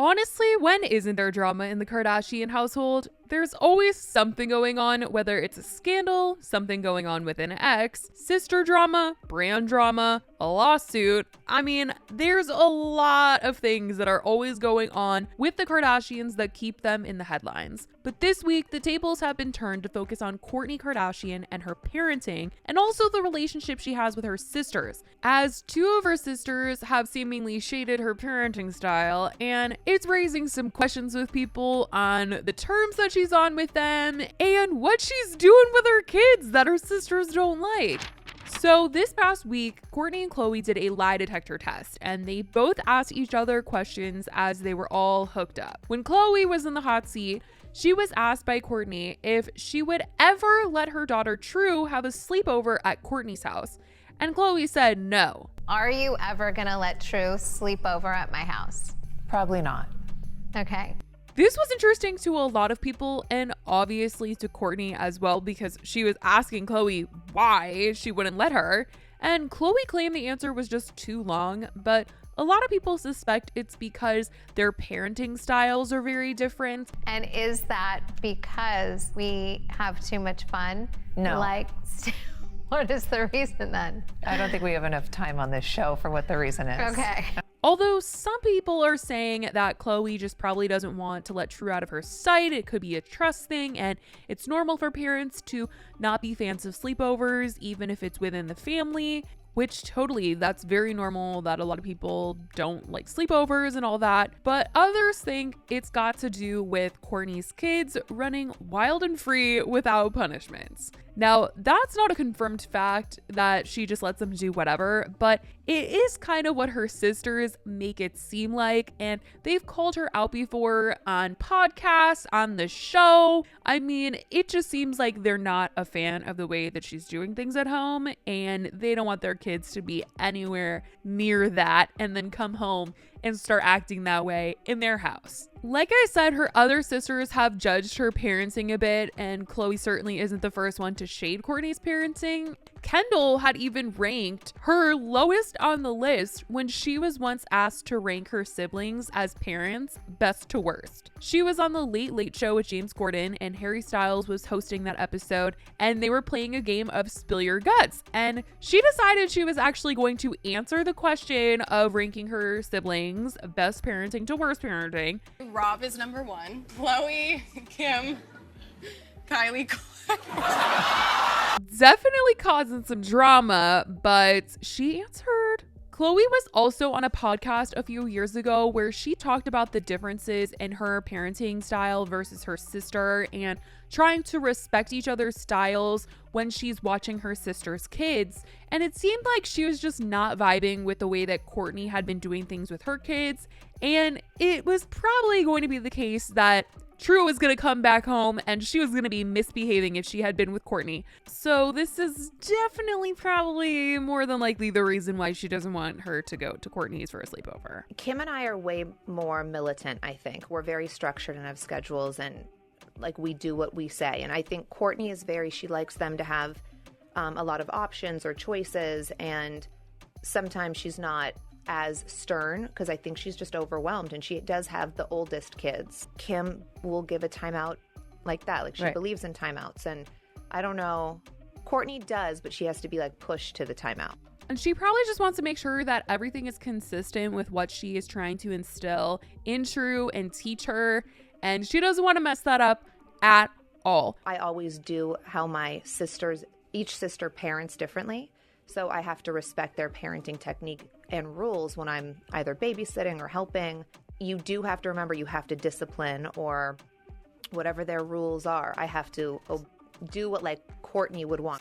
Honestly, when isn't there drama in the Kardashian household? There's always something going on, whether it's a scandal, something going on with an ex, sister drama, brand drama, a lawsuit. I mean, there's a lot of things that are always going on with the Kardashians that keep them in the headlines. But this week, the tables have been turned to focus on Kourtney Kardashian and her parenting, and also the relationship she has with her sisters, as two of her sisters have seemingly shaded her parenting style, and it's raising some questions with people on the terms that she's on with them and what she's doing with her kids that her sisters don't like. So this past week, Kourtney and Khloé did a lie detector test, and they both asked each other questions as they were all hooked up. When Khloé was in the hot seat, she was asked by Kourtney if she would ever let her daughter True have a sleepover at Kourtney's house, and Khloé said no. Are you ever gonna let True sleep over at my house? Probably not. Okay. This was interesting to a lot of people, and obviously to Kourtney as well, because she was asking Khloé why she wouldn't let her, and Khloé claimed the answer was just too long, but a lot of people suspect it's because their parenting styles are very different. And is that because we have too much fun? No. Like, what is the reason then? I don't think we have enough time on this show for what the reason is. Okay. Although some people are saying that Khloé just probably doesn't want to let True out of her sight. It could be a trust thing, and it's normal for parents to not be fans of sleepovers, even if it's within the family, which totally, that's very normal that a lot of people don't like sleepovers and all that. But others think it's got to do with Kourtney's kids running wild and free without punishments. Now, that's not a confirmed fact that she just lets them do whatever, but it is kind of what her sisters make it seem like, and they've called her out before on podcasts, on the show. I mean, it just seems like they're not a fan of the way that she's doing things at home, and they don't want their kids to be anywhere near that and then come home and start acting that way in their house. Like I said, her other sisters have judged her parenting a bit, and Khloé certainly isn't the first one to shade Kourtney's parenting. Kendall had even ranked her lowest on the list when she was once asked to rank her siblings as parents, best to worst. She was on the Late Late Show with James Corden, and Harry Styles was hosting that episode, and they were playing a game of Spill Your Guts, and she decided she was actually going to answer the question of ranking her siblings best parenting to worst parenting. Rob is number one. Khloé, Kim, Kylie. Definitely causing some drama, but she answered. Khloé was also on a podcast a few years ago where she talked about the differences in her parenting style versus her sister and trying to respect each other's styles when she's watching her sister's kids. And it seemed like she was just not vibing with the way that Kourtney had been doing things with her kids. And it was probably going to be the case that True was going to come back home and she was going to be misbehaving if she had been with Kourtney. So this is definitely probably more than likely the reason why she doesn't want her to go to Kourtney's for a sleepover. Kim and I are way more militant, I think. We're very structured and have schedules, and like we do what we say. And I think Kourtney is she likes them to have a lot of options or choices, and sometimes she's not as stern because I think she's just overwhelmed, and she does have the oldest kids. Kim will give a timeout like that, like she believes in timeouts, and I don't know, Kourtney does, but she has to be like pushed to the timeout. And she probably just wants to make sure that everything is consistent with what she is trying to instill in True and teach her, and she doesn't want to mess that up at all. I always do how each sister parents differently. So I have to respect their parenting technique and rules when I'm either babysitting or helping. You do have to remember you have to discipline, or whatever their rules are. I have to do what like Kourtney would want.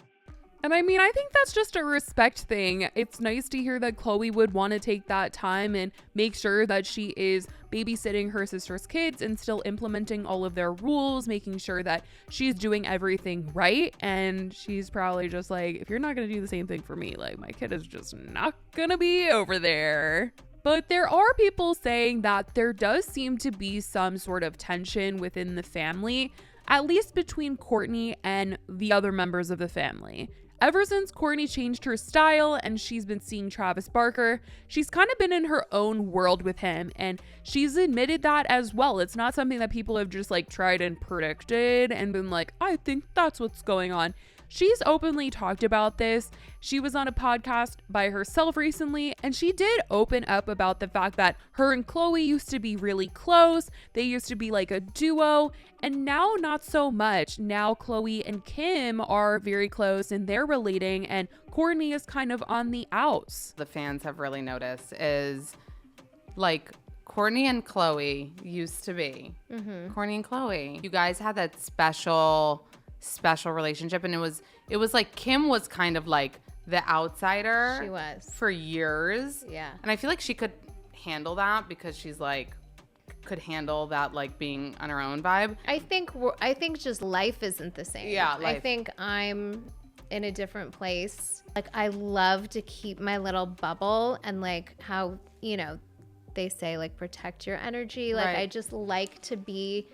And I mean, I think that's just a respect thing. It's nice to hear that Khloé would want to take that time and make sure that she is babysitting her sister's kids and still implementing all of their rules, making sure that she's doing everything right. And she's probably just like, if you're not going to do the same thing for me, like my kid is just not going to be over there. But there are people saying that there does seem to be some sort of tension within the family, at least between Kourtney and the other members of the family. Ever since Kourtney changed her style and she's been seeing Travis Barker, she's kind of been in her own world with him, and she's admitted that as well. It's not something that people have just like tried and predicted and been like, I think that's what's going on. She's openly talked about this. She was on a podcast by herself recently, and she did open up about the fact that her and Khloé used to be really close. They used to be like a duo, and now not so much. Now Khloé and Kim are very close and they're relating, and Kourtney is kind of on the outs. The fans have really noticed is like Kourtney and Khloé used to be. Kourtney and Khloé. You guys had that special relationship, and it was like Kim was kind of like the outsider. She was. For years. Yeah. And I feel like she could handle that because she's like could handle that like being on her own vibe. I think just life isn't the same. Yeah, I life. think I'm in a different place. Like, I love to keep my little bubble, and like how, you know, they say like protect your energy. Like, Right. I just like to be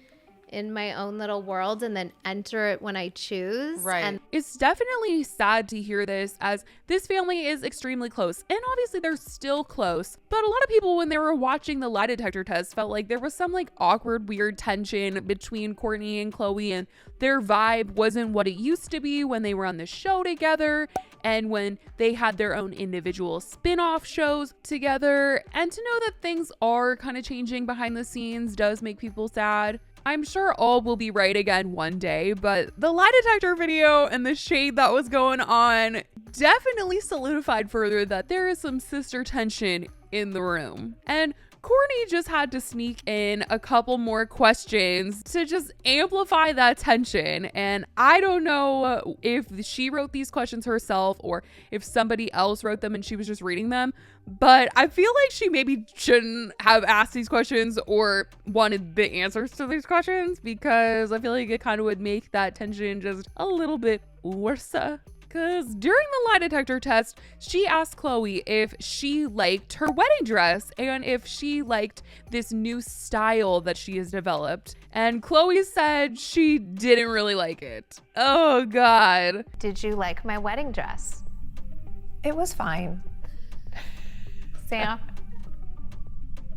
in my own little world and then enter it when I choose. Right. And It's definitely sad to hear this, as this family is extremely close, and obviously they're still close, but a lot of people when they were watching the lie detector test felt like there was some like awkward weird tension between Kourtney and Khloé, and their vibe wasn't what it used to be when they were on the show together and when they had their own individual spin-off shows together. And to know that things are kind of changing behind the scenes does make people sad. I'm sure all will be right again one day, but the lie detector video and the shade that was going on definitely solidified further that there is some sister tension in the room. And Kourtney just had to sneak in a couple more questions to just amplify that tension. And I don't know if she wrote these questions herself or if somebody else wrote them and she was just reading them, but I feel like she maybe shouldn't have asked these questions or wanted the answers to these questions, because I feel like it kind of would make that tension just a little bit worse. Because during the lie detector test, she asked Khloé if she liked her wedding dress and if she liked this new style that she has developed. And Khloé said she didn't really like it. Oh, God. did you like my wedding dress? It was fine. Sam?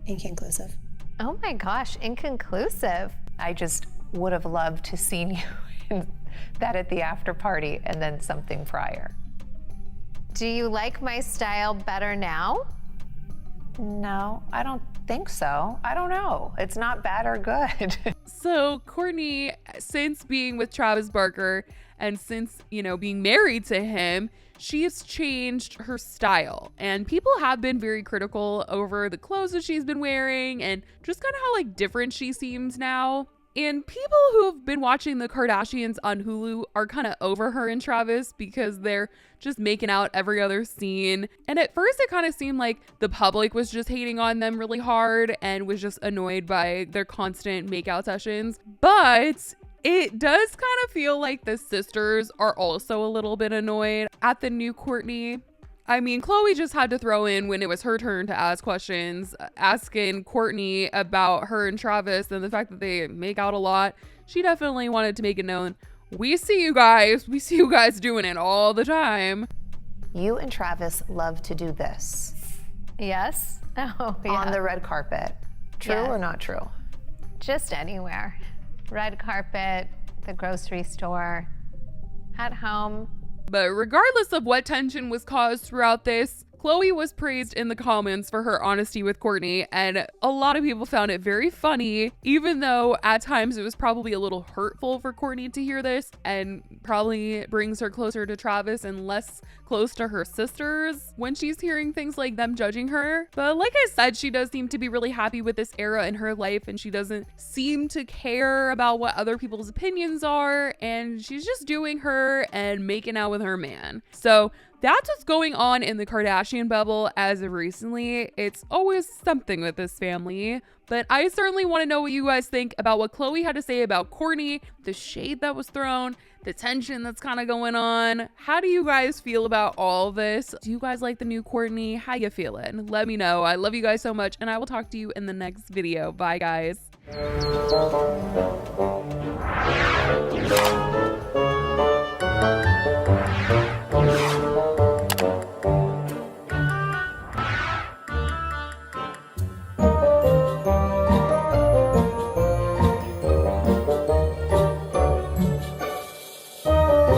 Inconclusive. Oh my gosh, inconclusive. I just would have loved to seen you in that at the after party and then something prior. Do you like my style better now? No, I don't think so. I don't know. It's not bad or good. So Kourtney, since being with Travis Barker and since, you know, being married to him, she has changed her style. And people have been very critical over the clothes that she's been wearing and just kind of how like different she seems now. And people who have been watching the Kardashians on Hulu are kind of over her and Travis because they're just making out every other scene. And at first it kind of seemed like the public was just hating on them really hard and was just annoyed by their constant makeout sessions. But it does kind of feel like the sisters are also a little bit annoyed at the new Kourtney. I mean, Khloé just had to throw in when it was her turn to ask questions, asking Kourtney about her and Travis and the fact that they make out a lot. She definitely wanted to make it known, we see you guys. We see you guys doing it all the time. You and Travis love to do this Yes? Oh, yeah. on the red carpet. True Yeah. or not true? Just anywhere. Red carpet, the grocery store, at home. But regardless of what tension was caused throughout this, Khloé was praised in the comments for her honesty with Kourtney, and a lot of people found it very funny, even though at times it was probably a little hurtful for Kourtney to hear this and probably brings her closer to Travis and less close to her sisters when she's hearing things like them judging her. But like I said, she does seem to be really happy with this era in her life, and she doesn't seem to care about what other people's opinions are, and she's just doing her and making out with her man. So that's what's going on in the Kardashian bubble as of recently. It's always something with this family, but I certainly want to know what you guys think about what Khloé had to say about Kourtney, the shade that was thrown, the tension that's kind of going on. How do you guys feel about all this? Do you guys like the new Kourtney? How you feeling? Let me know. I love you guys so much, and I will talk to you in the next video. Bye, guys.